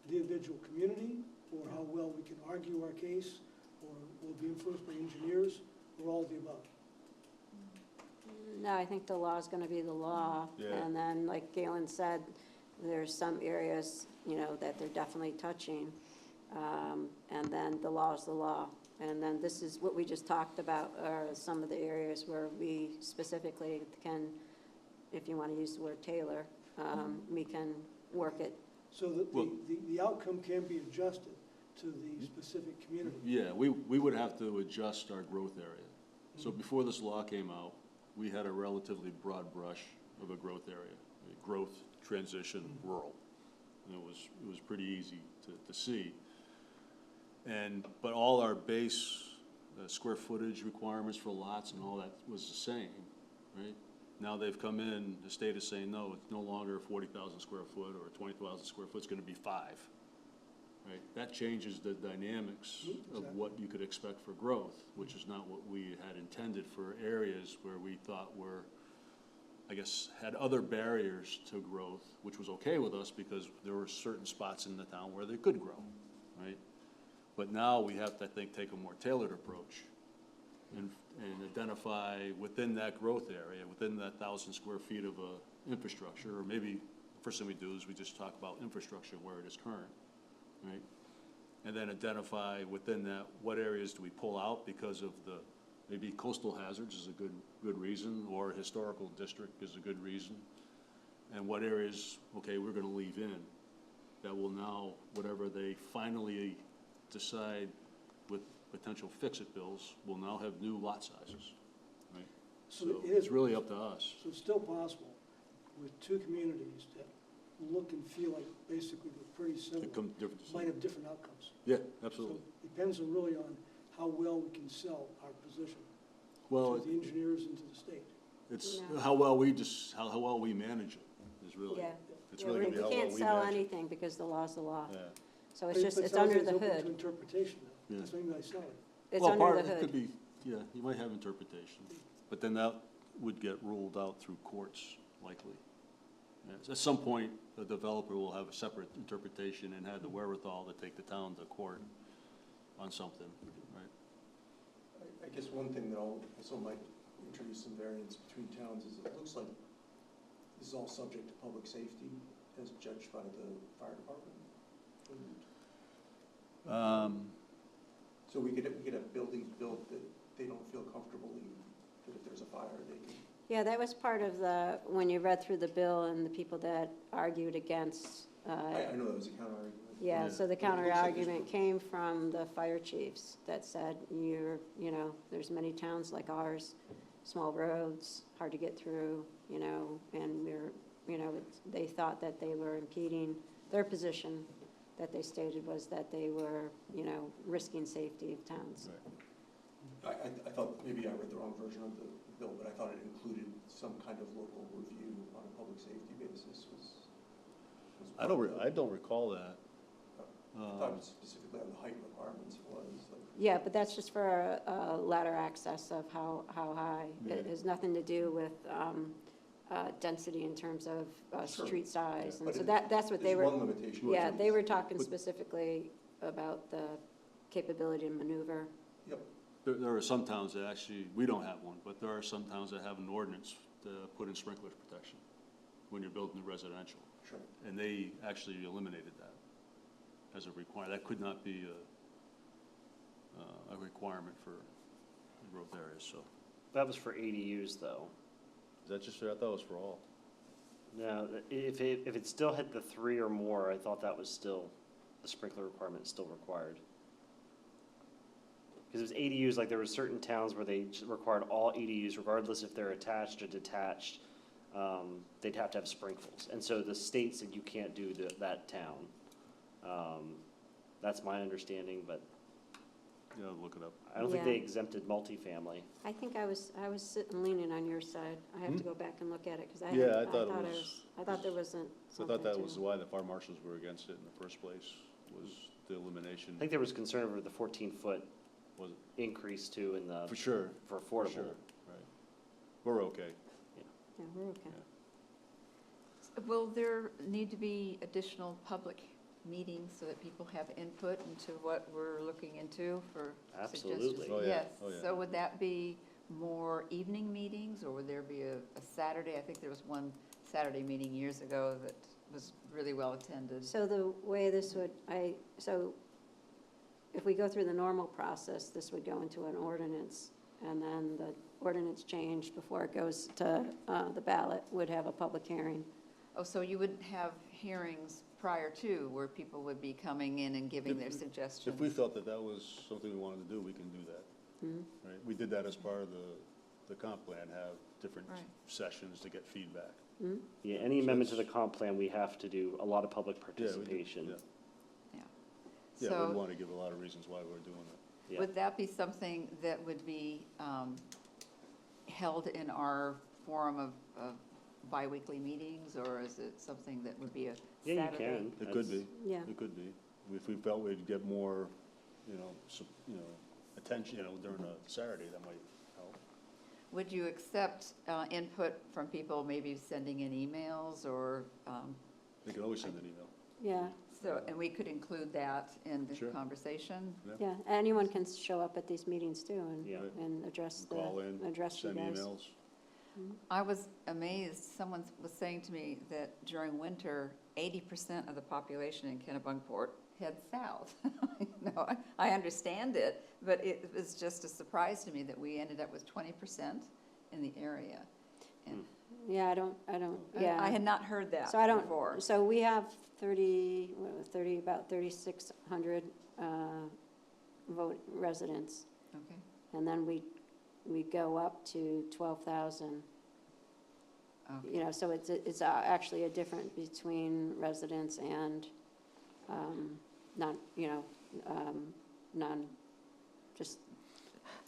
the individual community, or how well we can argue our case, or will it be influenced by engineers, or all of the above? No, I think the law is gonna be the law. Yeah. And then, like Galen said, there's some areas, you know, that they're definitely touching. And then the law is the law. And then this is what we just talked about, are some of the areas where we specifically can, if you wanna use the word tailor, we can work it. So that Well- the outcome can be adjusted to the specific community. Yeah, we would have to adjust our growth area. So before this law came out, we had a relatively broad brush of a growth area, growth, transition, rural. And it was pretty easy to see. But all our base square footage requirements for lots and all that was the same, right? Now they've come in, the state is saying, no, it's no longer 40,000 square foot or 20,000 square foot, it's gonna be 5. Right, that changes the dynamics of what you could expect for growth, which is not what we had intended for areas where we thought were, I guess, had other barriers to growth, which was okay with us because there were certain spots in the town where they could grow, right? But now we have to, I think, take a more tailored approach and identify within that growth area, within that 1,000 square feet of infrastructure, or maybe first thing we do is we just talk about infrastructure where it is current, right? And then identify within that, what areas do we pull out because of maybe coastal hazards is a good reason, or historical district is a good reason. And what areas, okay, we're gonna leave in, that will now, whatever they finally decide with potential fix-it bills, will now have new lot sizes, right? So So it is- it's really up to us. So it's still possible with two communities that look and feel like basically they're pretty similar, It come different, might have different outcomes. yeah, So absolutely. it depends on really on how well we can sell our position Well, to the engineers and to the state. it's No. how well we manage it is really, Yeah. it's Yeah, really we gonna be how well can't we sell manage it. anything because the law's the law. Yeah. So it's just, But it's sounds under like the open to hood. interpretation now. Yeah. That's what I mean by selling. It's Well, under part- the It could hood. be, yeah, you might have interpretation, but then that would get ruled out through courts, likely. Yeah, so at some point, the developer will have a separate interpretation and have the wherewithal to take the town to court on something, right? I guess one thing that also might introduce some variance between towns is it looks like this is all subject to public safety as judged by the fire department. So we could have buildings built that they don't feel comfortable in, that if there's a fire, they can. Yeah, that was part of when you read through the bill and the people that argued against, I know that was a counter argument. yeah, Yeah. so the But it counter looks like there's- argument came from the fire chiefs that said, there's many towns like ours, small roads, hard to get through, and they thought that they were impeding, their position that they stated was that they were, risking safety of towns. Right. I thought, maybe I read the wrong version of the bill, but I thought it included some kind of local review on a public safety basis was I don't recall that. I thought specifically on the height requirements was like. Yeah, but that's just for a ladder access of how high. It Yeah. has nothing to do with density in terms of Sure. street size. But And so it- that's what they There's were, one limitation. yeah, which they is- were talking But- specifically about the capability to maneuver. Yep, There are some towns that actually, we don't have one, but there are some towns that have an ordinance to put in sprinkler protection when you're building the residential. sure. And they actually eliminated that as a requirement. That could not be a requirement for growth areas, so. That was for ADUs, though. Is that just, I thought it was for all. No, if it still hit the 3 or more, I thought that was still, the sprinkler requirement is still required. Because it was ADUs, like there were certain towns where they required all ADUs, regardless if they're attached or detached, they'd have to have sprinkles. And so the state said you can't do that town. That's my understanding, but Yeah, look it up. I don't think they Yeah. exempted multifamily. I think I was sitting leaning on your side. I have to go back and look at it, because Yeah, I thought it was- I thought there wasn't I something thought that to- was why the fire marshals were against it in the first place, was the elimination. I think there was concern over the 14-foot Was it? increase too in the, For sure. for For affordable. sure, right. We're okay. Yeah, we're okay. Will there need to be additional public meetings so that people have input into what we're looking into for suggestions? Absolutely. Oh, yeah. Yes, Oh, yeah. so would that be more evening meetings, or would there be a Saturday? I think there was one Saturday meeting years ago that was really well attended. So the way this would, so if we go through the normal process, this would go into an ordinance, and then the ordinance change before it goes to the ballot would have a public hearing. Oh, so you wouldn't have hearings prior to, where people would be coming in and giving their suggestions? If we felt that that was something we wanted to do, we can do that, Mhm. right? We did that as part of the comp plan, have different Right. sessions to get feedback. Mhm. Yeah, any amendment to the comp plan, we have to do a lot of public Yeah, we did, participation. yeah. Yeah. Yeah, So- we want to give a lot of reasons why we're doing it. Yeah. Would that be something that would be held in our forum of biweekly meetings, or is it something that would be a Yeah, you Saturday? can. It could be, Yeah. it could be. If we felt we'd get more, attention, during a Saturday, that might help. Would you accept input from people maybe sending in emails, or They can always send an email. Yeah, So, and we could include that in the Sure. conversation? Yeah, anyone can show up at these meetings too Yeah. and address Call in, address you send guys. emails. I was amazed, someone was saying to me that during winter, 80% of the population in Kennebunkport heads south. No, I understand it, but it was just a surprise to me that we ended up with 20% in the area. And Yeah, I don't, yeah. I had not heard that So I don't, before. so we have 30, about 3,600 vote residents. Okay. And then we go up to 12,000. Okay. You know, so it's actually a difference between residents and non, you know, just.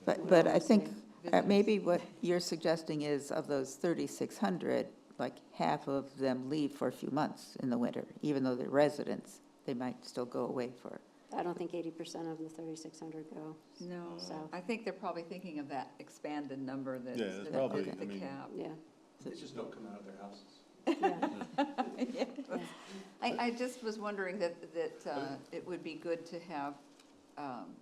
But I think Visitors. maybe what you're suggesting is of those 3,600, like half of them leave for a few months in the winter, even though they're residents, they might still go away for. I don't think 80% of the 3,600 go. No, So, I think they're probably thinking of that expanded number that, Yeah, it's that probably, the I mean- cap. yeah, They just don't come out of their houses. yeah. Yeah. I just was wondering that it would be good to have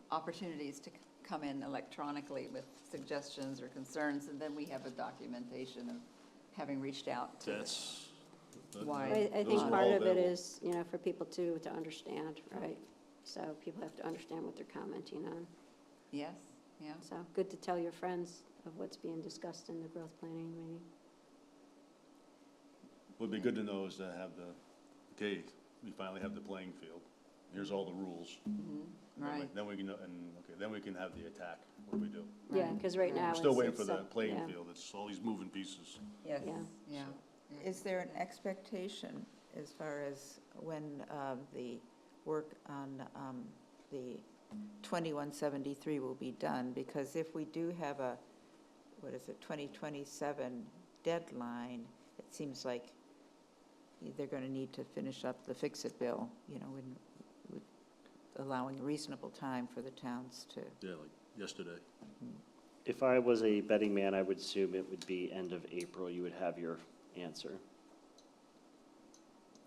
opportunities to come in electronically with suggestions or concerns, and then we have a documentation of having reached out to. That's. Why? I those think are part all of it available. is, you know, for people to understand, right? So people have to understand what they're commenting on. Yes, yeah. So good to tell your friends of what's being discussed in the growth planning meeting. Would be good to know is to have okay, we finally have the playing field. Here's all the rules. Right. Then we can, then we can have the attack, what do we do? Yeah, because right now We're it's. still waiting for the it's, playing yeah. field, it's all these moving pieces. Yes, Yeah. yeah. Is there an expectation as far as when the work on the 2173 will be done? Because if we do have a, 2027 deadline, it seems like they're going to need to finish up the fix-it bill, you know, with allowing reasonable time for the towns to. Yeah, like yesterday. If I was a betting man, I would assume it would be end of April, you would have your answer.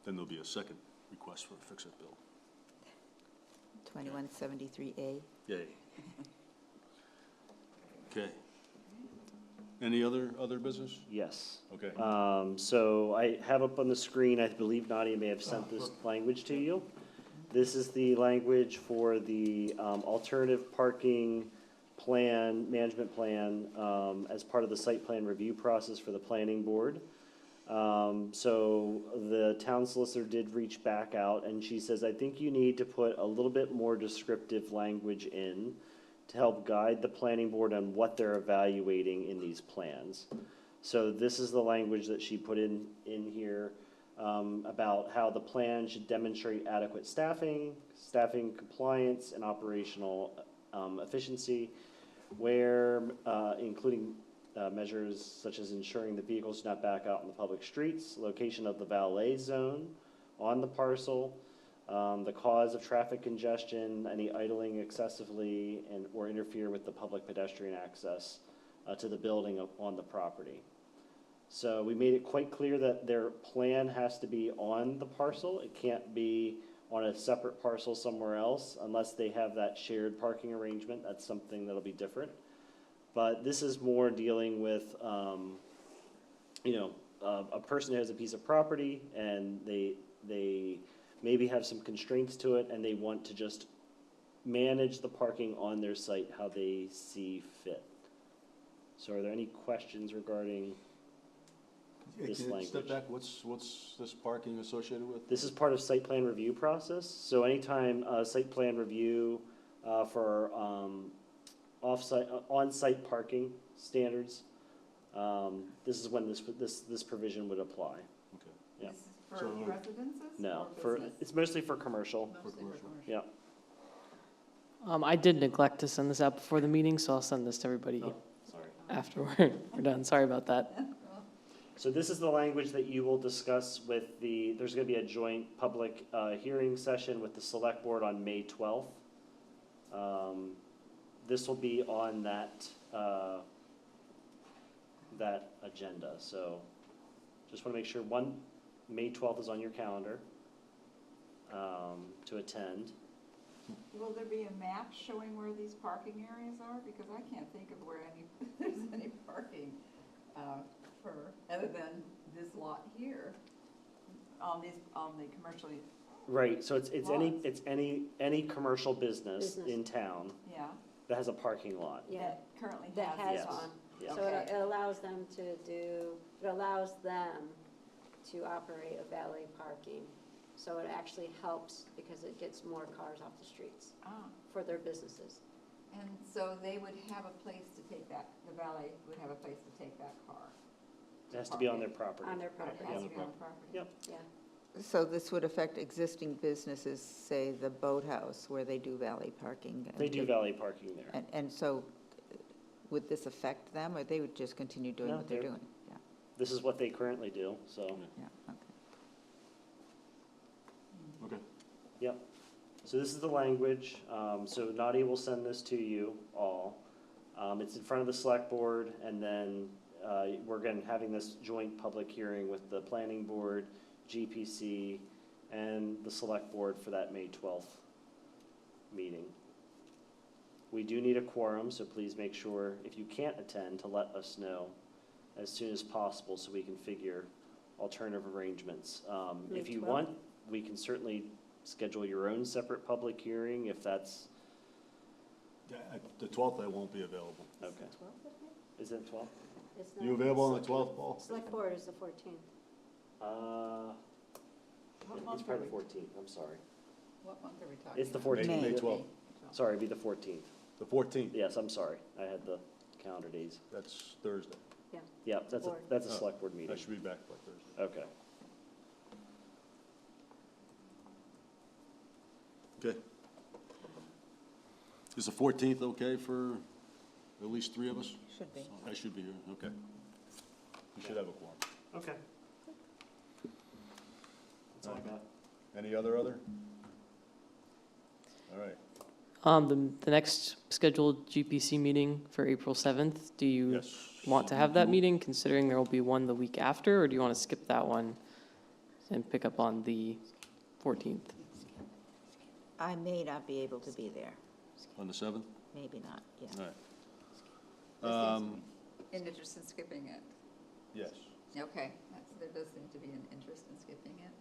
Then there'll be a second request for a fix-it bill. 2173A. Yay. Okay. Any other business? Yes. Okay. So I have up on the screen, I believe Nadia may have sent this language to you. This is the language for the alternative parking plan, management plan, as part of the site plan review process for the planning board. So the town solicitor did reach back out, and she says, I think you need to put a little bit more descriptive language in to help guide the planning board on what they're evaluating in these plans. So this is the language that she put in here about how the plan should demonstrate adequate staffing compliance, and operational efficiency, where including measures such as ensuring that vehicles do not back out in the public streets, location of the valet zone on the parcel, the cause of traffic congestion, any idling excessively or interfere with the public pedestrian access to the building on the property. So we made it quite clear that their plan has to be on the parcel. It can't be on a separate parcel somewhere else unless they have that shared parking arrangement. That's something that'll be different. But this is more dealing with, a person who has a piece of property and they maybe have some constraints to it and they want to just manage the parking on their site how they see fit. So are there any questions regarding this Can you step language? back, what's this parking associated with? This is part of site plan review process. So anytime site plan review for on-site parking standards, this is when this provision would apply. Okay. Yeah. This is for So- residences No, or business? it's mostly for commercial. Mostly for commercial. commercial. Yeah. I did neglect to send this out before the meeting, so I'll send this to everybody Sorry. after we're done. Sorry about that. So this is the language that you will discuss with there's going to be a joint public hearing session with the select board on May 12th. This will be on that agenda. So just want to make sure, May 12th is on your calendar. to attend. Will there be a map showing where these parking areas are? Because I can't think of where there's any parking other than this lot here on the commercially, Right, so it's Lots. any commercial business Business. in town yeah, that has a parking lot. Yeah, that currently that has has Yes. one. Yeah. So Okay. it allows them it allows them to operate a valet parking. So it actually helps because it gets more cars off the streets for their businesses. And so they would have a place to take that, the valet would have a place to take that car. It has to be on their property. On their But it property, has to be on the property. Yep. yeah. So this would affect existing businesses, say the Boathouse, where they do valet parking? and They do valet parking there. And so would this affect them, or they would just continue doing No, what they're they're- doing? Yeah, This is what they currently do, so, yeah, okay. Okay. yep. So this is the language, so Nadia will send this to you all. It's in front of the select board, and then, we're having this joint public hearing with the planning board, GPC, and the select board for that May 12th meeting. We do need a quorum, so please make sure, if you can't attend, to let us know as soon as possible so we can figure alternative arrangements. May If you 12th? want, we can certainly schedule your own separate public hearing if that's, Yeah, the 12th I won't be available. okay. Is it 12th? It's You not- available on the 12th, Paul? Select board is the 14th. What It's month are probably we, the 14th, I'm sorry. what month are we talking? It's the about? 14th. May 12th. Sorry, it'd be the 14th. The 14th, Yes, I'm sorry, I had the calendar days. that's Thursday. Yeah, that's a, Board. that's a Oh, select board I meeting. should be back by Thursday. Okay. Okay. Is the 14th okay for at least three of us? Should be. I should be here, okay. We should have a quorum. Okay. That's all I got. Any other? All right. The next scheduled GPC meeting for April 7th, do you Yes. want to have that meeting, considering there will be one the week after, or do you want to skip that one and pick up on the 14th? I may not be able to be there, On the 7th? maybe not, yeah. All right. There seems to be an interest in skipping it. Yes. Okay, there does seem to be an interest in skipping it.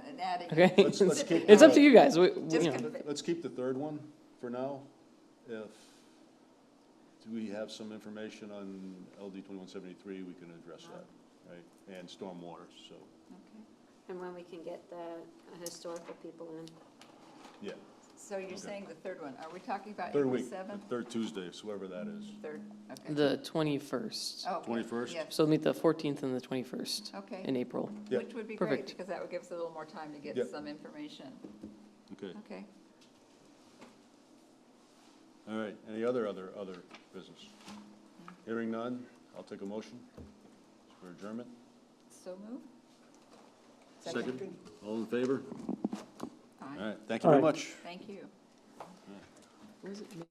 And adding. Okay? Let's keep, It's up to you guys. Just You know. let's keep the third one for now. Do we have some information on LD 2173, we can address that, right? And stormwater, so, Okay. And when we can get the historical people in. yeah. So you're Okay. saying the third one, are we talking about Third April week, 7th? third Tuesday, so whoever that is. Third, okay. The 21st. Oh, okay. 21st? Yes, So meet the 14th and the 21st okay, in April. Yeah. which would be great, Perfect. because that would give us a little more time to get Yep. some information. Okay, Okay. all right. Any other business? Hearing none, I'll take a motion for adjournment. So move? Second. All in favor? Aye. All right, thank you very All right. much. Thank you. Was it